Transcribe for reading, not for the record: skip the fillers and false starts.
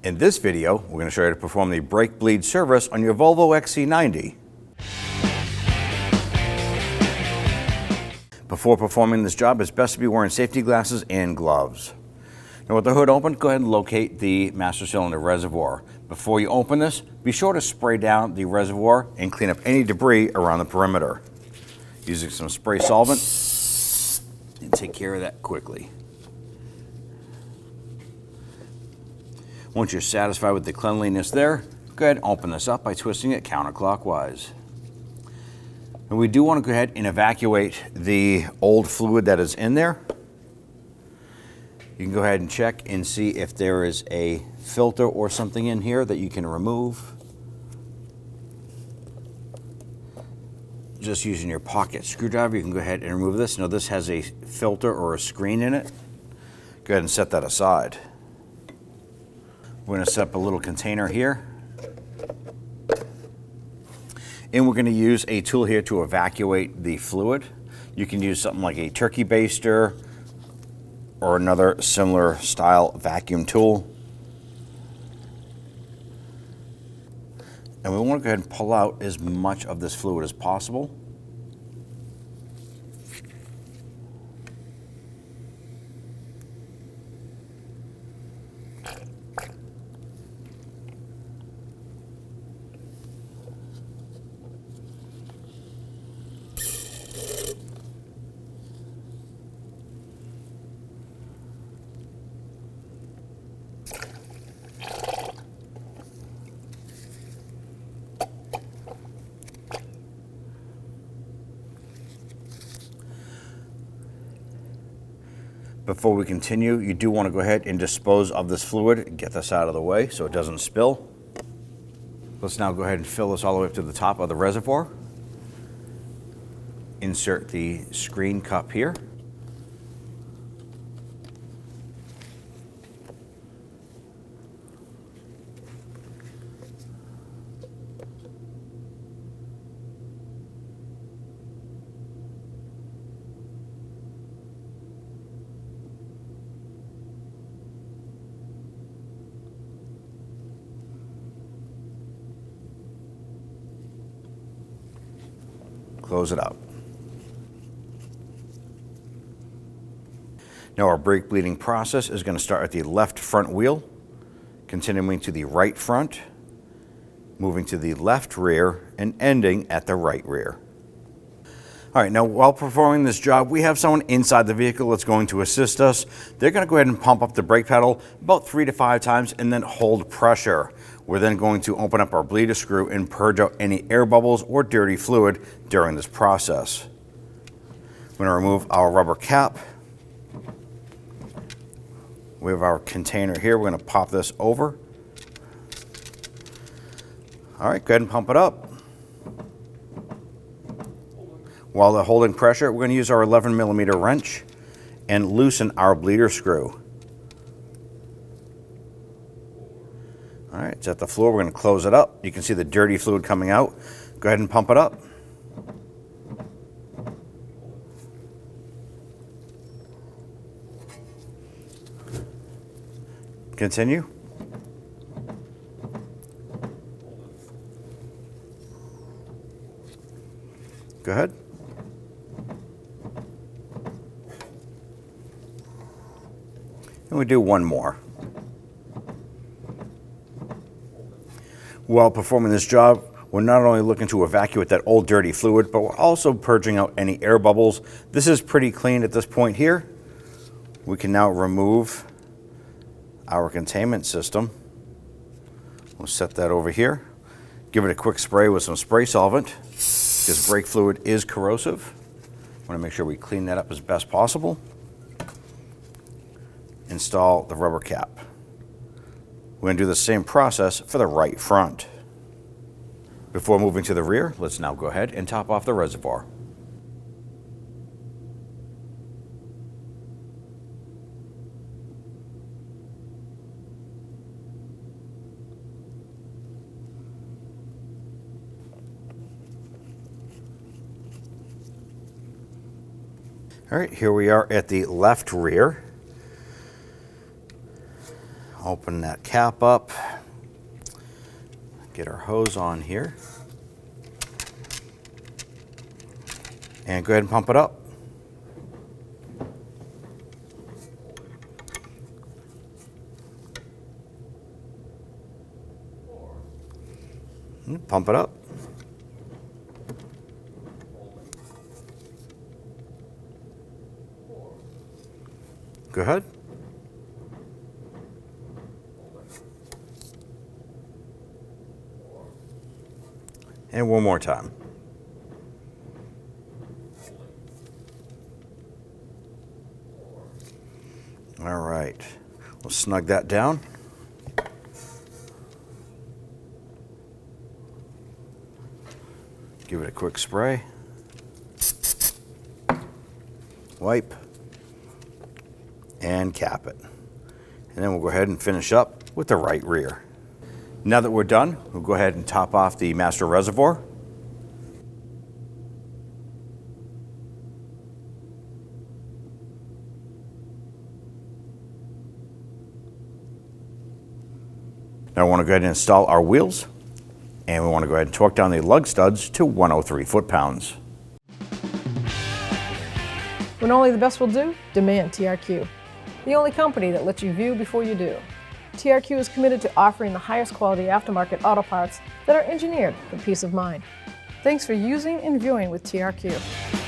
In this video, we're going to show you how to perform the brake bleed service on your Volvo XC90. Before performing this job, it's best to be wearing safety glasses and gloves. Now with the hood open, go ahead and locate the master cylinder reservoir. Before you open this, be sure to spray down the reservoir and clean up any debris around the perimeter. Using some spray solvent, and take care of that quickly. Once you're satisfied with the cleanliness there, go ahead and open this up by twisting it counterclockwise. And we do want to go ahead and evacuate the old fluid that is in there. You can go ahead and check and see if there is a filter or something in here that you can remove. Just using your pocket screwdriver, you can go ahead and remove this. Now this has a filter or a screen in it. Go ahead and set that aside. We're going to set up a little container here. And we're going to use a tool here to evacuate the fluid. You can use something like a turkey baster or another similar style vacuum tool. And we want to go ahead and pull out as much of this fluid as possible. Before we continue, you do want to go ahead and dispose of this fluid and get this out of the way so it doesn't spill. Let's now go ahead and fill this all the way up to the top of the reservoir. Insert the screen cup here. Close it up. Now our brake bleeding process is going to start at the left front wheel, continuing to the right front, moving to the left rear, and ending at the right rear. All right, now while performing this job, we have someone inside the vehicle that's going to assist us. They're going to go ahead and pump up the brake pedal about 3 to 5 times and then hold pressure. We're then going to open up our bleeder screw and purge out any air bubbles or dirty fluid during this process. We're going to remove our rubber cap. We have our container here. We're going to pop this over. All right, go ahead and pump it up. While they're holding pressure, we're going to use our 11mm wrench and loosen our bleeder screw. All right, it's at the floor. We're going to close it up. You can see the dirty fluid coming out. Go ahead and pump it up. Continue. Go ahead. And we do one more. While performing this job, we're not only looking to evacuate that old dirty fluid, but we're also purging out any air bubbles. This is pretty clean at this point here. We can now remove our containment system. We'll set that over here. Give it a quick spray with some spray solvent because brake fluid is corrosive. Want to make sure we clean that up as best possible. Install the rubber cap. We're going to do the same process for the right front. Before moving to the rear, let's now go ahead and top off the reservoir. All right, here we are at the left rear. Open that cap up. Get our hose on here. And go ahead and pump it up. Pump it up. Go ahead. And one more time. All right, we'll snug that down. Give it a quick spray. Wipe. And cap it. And then we'll go ahead and finish up with the right rear. Now that we're done, we'll go ahead and top off the master reservoir. Now we want to go ahead and install our wheels, and we want to go ahead and torque down the lug studs to 103 foot-pounds. When only the best will do, demand TRQ. The only company that lets you view before you do. TRQ is committed to offering the highest quality aftermarket auto parts that are engineered for peace of mind. Thanks for using and viewing with TRQ.